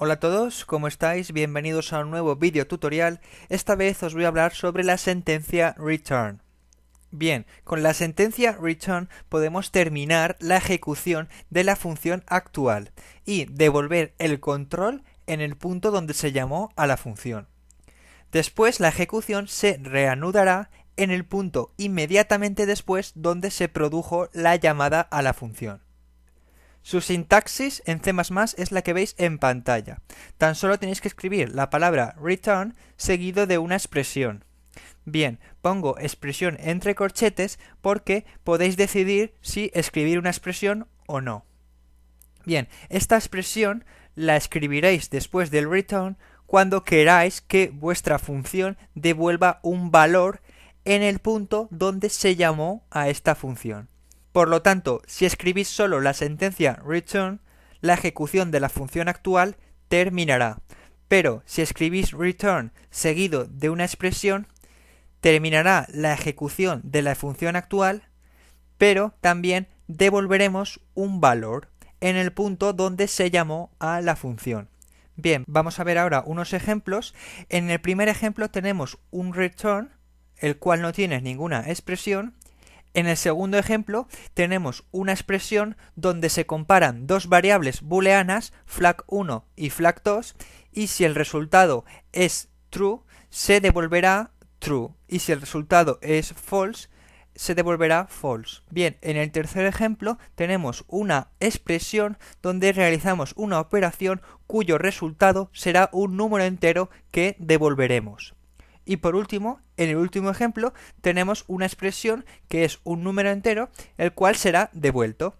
Hola a todos, ¿cómo estáis? Bienvenidos a un nuevo vídeo tutorial. Esta vez os voy a hablar sobre la sentencia return. Bien, con la sentencia return podemos terminar la ejecución de la función actual y devolver el control en el punto donde se llamó a la función. Después la ejecución se reanudará en el punto inmediatamente después donde se produjo la llamada a la función. Su sintaxis en C++ es la que veis en pantalla. Tan solo tenéis que escribir la palabra return seguido de una expresión. Bien, pongo expresión entre corchetes porque podéis decidir si escribir una expresión o no. Bien, esta expresión la escribiréis después del return cuando queráis que vuestra función devuelva un valor en el punto donde se llamó a esta función. Por lo tanto, si escribís solo la sentencia return, la ejecución de la función actual terminará. Pero si escribís return seguido de una expresión, terminará la ejecución de la función actual, pero también devolveremos un valor en el punto donde se llamó a la función. Bien, vamos a ver ahora unos ejemplos. En el primer ejemplo tenemos un return, el cual no tiene ninguna expresión. En el segundo ejemplo tenemos una expresión donde se comparan dos variables booleanas, flag1 y flag2, y si el resultado es true, se devolverá true, y si el resultado es false, se devolverá false. Bien, en el tercer ejemplo tenemos una expresión donde realizamos una operación cuyo resultado será un número entero que devolveremos. Y por último, en el último ejemplo, tenemos una expresión que es un número entero, el cual será devuelto.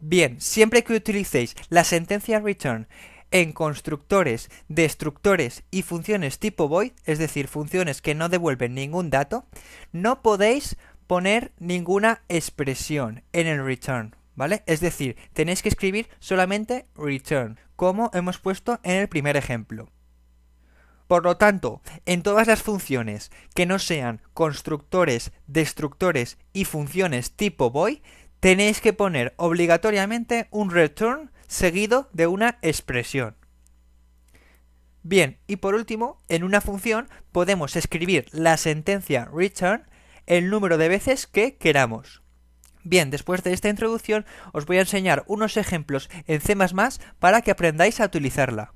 Bien, siempre que utilicéis la sentencia return en constructores, destructores y funciones tipo void, es decir, funciones que no devuelven ningún dato, no podéis poner ninguna expresión en el return, ¿vale? Es decir, tenéis que escribir solamente return, como hemos puesto en el primer ejemplo. Por lo tanto, en todas las funciones que no sean constructores, destructores y funciones tipo void, tenéis que poner obligatoriamente un return seguido de una expresión. Bien, y por último, en una función podemos escribir la sentencia return el número de veces que queramos. Bien, después de esta introducción os voy a enseñar unos ejemplos en C++ para que aprendáis a utilizarla.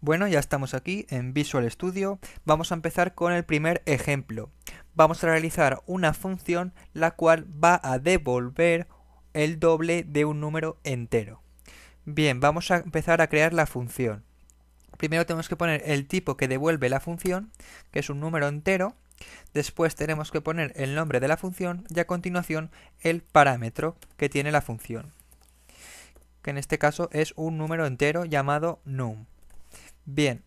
Bueno, ya estamos aquí en Visual Studio. Vamos a empezar con el primer ejemplo. Vamos a realizar una función la cual va a devolver el doble de un número entero. Bien, vamos a empezar a crear la función. Primero tenemos que poner el tipo que devuelve la función, que es un número entero. Después tenemos que poner el nombre de la función y a continuación el parámetro que tiene la función, que en este caso es un número entero llamado num. Bien,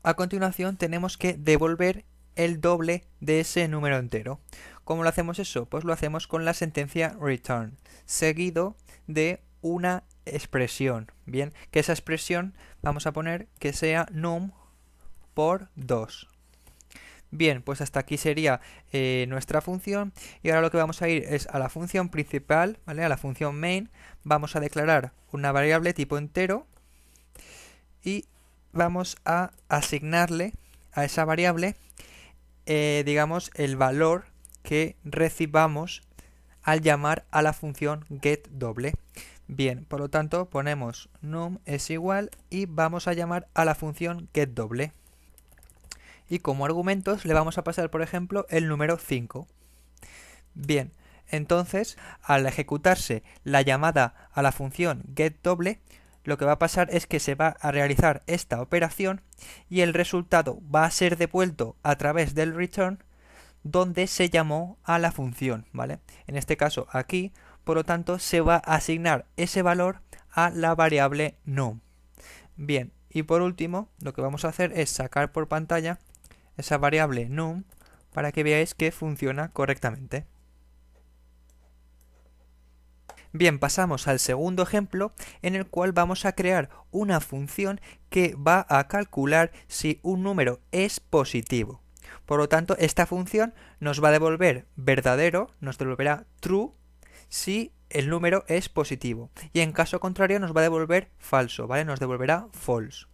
a continuación tenemos que devolver el doble de ese número entero. ¿Cómo lo hacemos eso? Pues lo hacemos con la sentencia return, seguido de una expresión. Bien, que esa expresión vamos a poner que sea num por 2. Bien, pues hasta aquí sería nuestra función, y ahora lo que vamos a ir es a la función principal, ¿vale? A la función main. Vamos a declarar una variable tipo entero y vamos a asignarle a esa variable, digamos, el valor que recibamos al llamar a la función getDoble. Bien, por lo tanto ponemos num es igual y vamos a llamar a la función getDoble. Y como argumentos le vamos a pasar, por ejemplo, el número 5. Bien, entonces, al ejecutarse la llamada a la función getDoble, lo que va a pasar es que se va a realizar esta operación y el resultado va a ser devuelto a través del return donde se llamó a la función, ¿vale? En este caso aquí, por lo tanto, se va a asignar ese valor a la variable num. Bien, y por último, lo que vamos a hacer es sacar por pantalla esa variable num para que veáis que funciona correctamente. Bien, pasamos al segundo ejemplo en el cual vamos a crear una función que va a calcular si un número es positivo. Por lo tanto, esta función nos va a devolver verdadero, nos devolverá true, si el número es positivo. Y en caso contrario nos va a devolver falso, ¿vale? Nos devolverá false.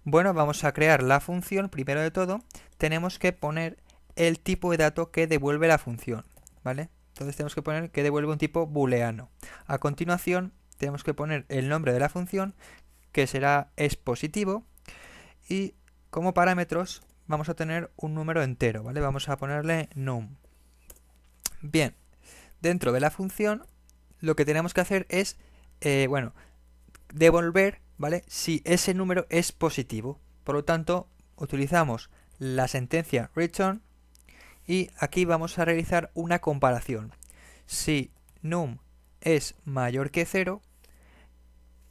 Bueno, vamos a crear la función. Primero de todo, tenemos que poner el tipo de dato que devuelve la función, ¿vale? Entonces tenemos que poner que devuelve un tipo booleano. A continuación, tenemos que poner el nombre de la función, que será es positivo, y como parámetros vamos a tener un número entero, ¿vale? Vamos a ponerle num. Bien, dentro de la función lo que tenemos que hacer es, devolver, ¿vale? Si ese número es positivo. Por lo tanto, utilizamos la sentencia return y aquí vamos a realizar una comparación. Si num es mayor que 0,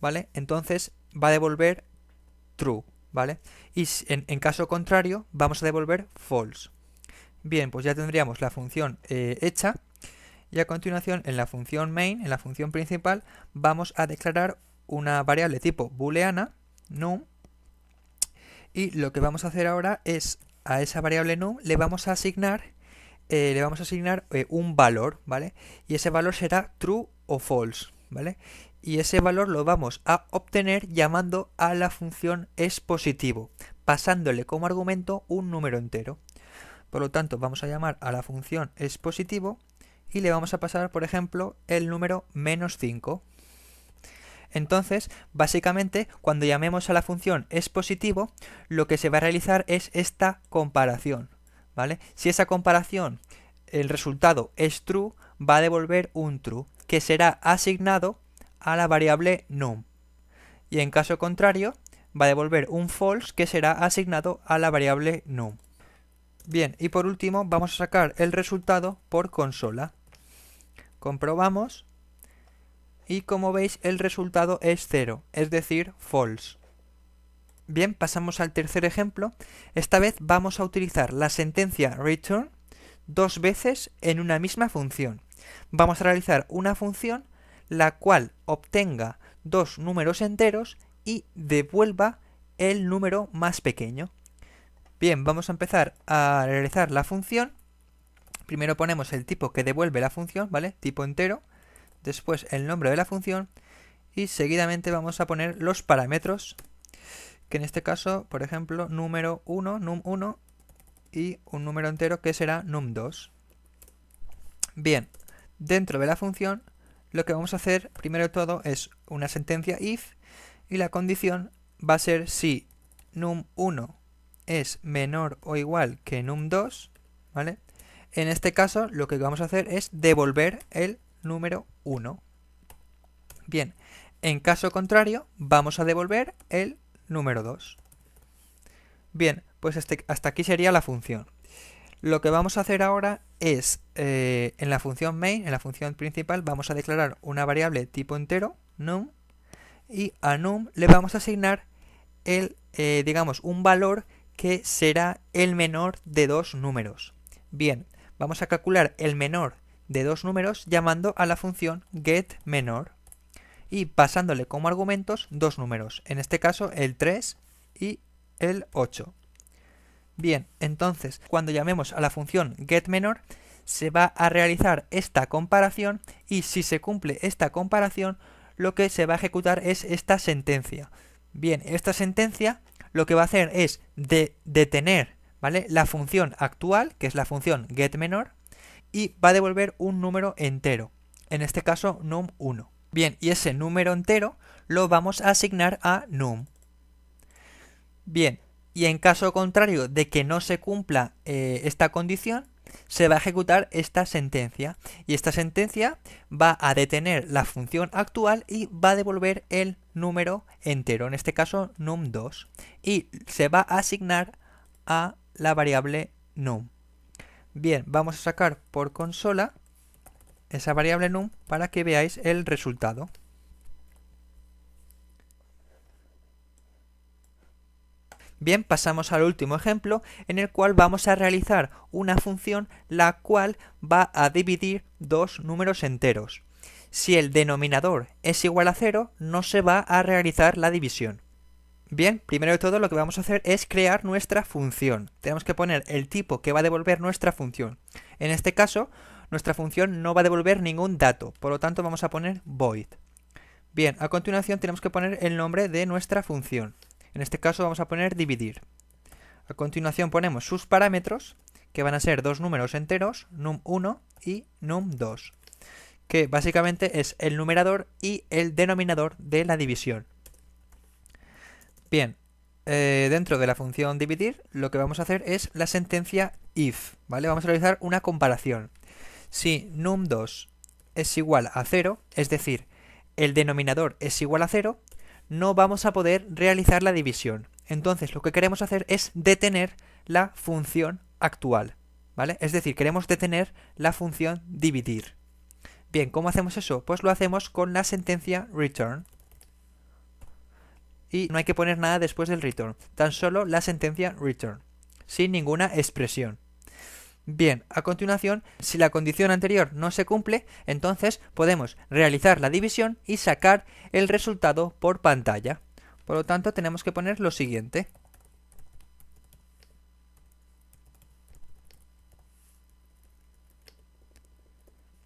¿vale? Entonces va a devolver true, ¿vale? Y en caso contrario vamos a devolver false. Bien, pues ya tendríamos la función hecha. Y a continuación, en la función main, en la función principal, vamos a declarar una variable tipo booleana, num, y lo que vamos a hacer ahora es, a esa variable num le vamos a asignar un valor, ¿vale? Y ese valor será true o false, ¿vale? Y ese valor lo vamos a obtener llamando a la función isPositivo, pasándole como argumento un número entero. Por lo tanto, vamos a llamar a la función isPositivo y le vamos a pasar, por ejemplo, el número -5. Entonces, básicamente, cuando llamemos a la función isPositivo, lo que se va a realizar es esta comparación, ¿vale? Si esa comparación, el resultado es true, va a devolver un true, que será asignado a la variable num. Y en caso contrario, va a devolver un false, que será asignado a la variable num. Bien, y por último, vamos a sacar el resultado por consola. Comprobamos y como veis el resultado es 0, es decir, false. Bien, pasamos al tercer ejemplo. Esta vez vamos a utilizar la sentencia return dos veces en una misma función. Vamos a realizar una función la cual obtenga dos números enteros y devuelva el número más pequeño. Bien, vamos a empezar a realizar la función. Primero ponemos el tipo que devuelve la función, ¿vale? Tipo entero. Después el nombre de la función. Y seguidamente vamos a poner los parámetros. Que en este caso, por ejemplo, número 1, num1. Y un número entero que será num2. Bien, dentro de la función, lo que vamos a hacer primero de todo es una sentencia if. Y la condición va a ser si num1 es menor o igual que num2, ¿vale? En este caso, lo que vamos a hacer es devolver el número 1. Bien, en caso contrario, vamos a devolver el número 2. Bien, pues hasta aquí sería la función. Lo que vamos a hacer ahora es, en la función main, en la función principal, vamos a declarar una variable tipo entero, num, y a num le vamos a asignar un valor que será el menor de dos números. Bien, vamos a calcular el menor de dos números llamando a la función getMenor y pasándole como argumentos dos números, en este caso el 3 y el 8. Bien, entonces cuando llamemos a la función getMenor se va a realizar esta comparación y si se cumple esta comparación lo que se va a ejecutar es esta sentencia. Bien, esta sentencia lo que va a hacer es detener, ¿vale?, la función actual, que es la función getMenor, y va a devolver un número entero, en este caso num1. Bien, y ese número entero lo vamos a asignar a num. Bien, y en caso contrario de que no se cumpla esta condición, se va a ejecutar esta sentencia. Y esta sentencia va a detener la función actual y va a devolver el número entero, en este caso num2. Y se va a asignar a la variable num. Bien, vamos a sacar por consola esa variable num para que veáis el resultado. Bien, pasamos al último ejemplo en el cual vamos a realizar una función la cual va a dividir dos números enteros. Si el denominador es igual a 0, no se va a realizar la división. Bien, primero de todo lo que vamos a hacer es crear nuestra función. Tenemos que poner el tipo que va a devolver nuestra función. En este caso, nuestra función no va a devolver ningún dato, por lo tanto vamos a poner void. Bien, a continuación tenemos que poner el nombre de nuestra función. En este caso vamos a poner dividir. A continuación ponemos sus parámetros, que van a ser dos números enteros, num1 y num2, que básicamente es el numerador y el denominador de la división. Bien, dentro de la función dividir, lo que vamos a hacer es la sentencia if, ¿vale? Vamos a realizar una comparación. Si num2 es igual a 0, es decir, el denominador es igual a 0, no vamos a poder realizar la división. Entonces, lo que queremos hacer es detener la función actual, ¿vale? Es decir, queremos detener la función dividir. Bien, ¿cómo hacemos eso? Pues lo hacemos con la sentencia return. Y no hay que poner nada después del return, tan solo la sentencia return, sin ninguna expresión. Bien, a continuación, si la condición anterior no se cumple, entonces podemos realizar la división y sacar el resultado por pantalla. Por lo tanto, tenemos que poner lo siguiente.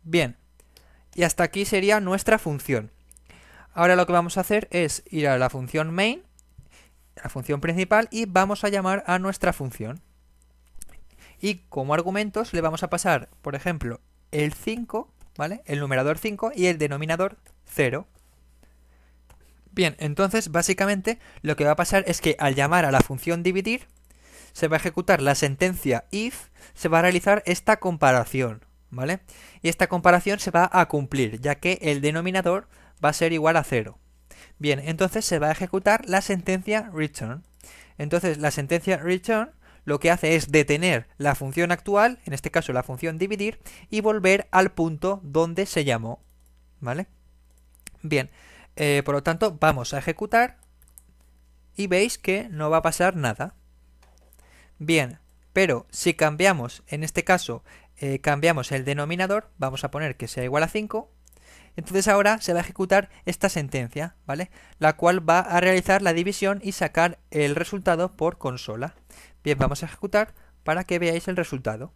Bien, y hasta aquí sería nuestra función. Ahora lo que vamos a hacer es ir a la función main, la función principal, y vamos a llamar a nuestra función. Y como argumentos le vamos a pasar, por ejemplo, el 5, ¿vale? El numerador 5 y el denominador 0. Bien, entonces básicamente lo que va a pasar es que al llamar a la función dividir, se va a ejecutar la sentencia if, se va a realizar esta comparación, ¿vale? Y esta comparación se va a cumplir, ya que el denominador va a ser igual a 0. Bien, entonces se va a ejecutar la sentencia return. Entonces la sentencia return lo que hace es detener la función actual, en este caso la función dividir, y volver al punto donde se llamó, ¿vale? Bien, por lo tanto vamos a ejecutar y veis que no va a pasar nada. Bien, pero si cambiamos, en este caso, cambiamos el denominador, vamos a poner que sea igual a 5, entonces ahora se va a ejecutar esta sentencia, ¿vale? La cual va a realizar la división y sacar el resultado por consola. Bien, vamos a ejecutar para que veáis el resultado.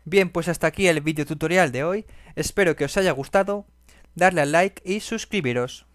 Bien, pues hasta aquí el vídeo tutorial de hoy. Espero que os haya gustado. Darle al like y suscribiros.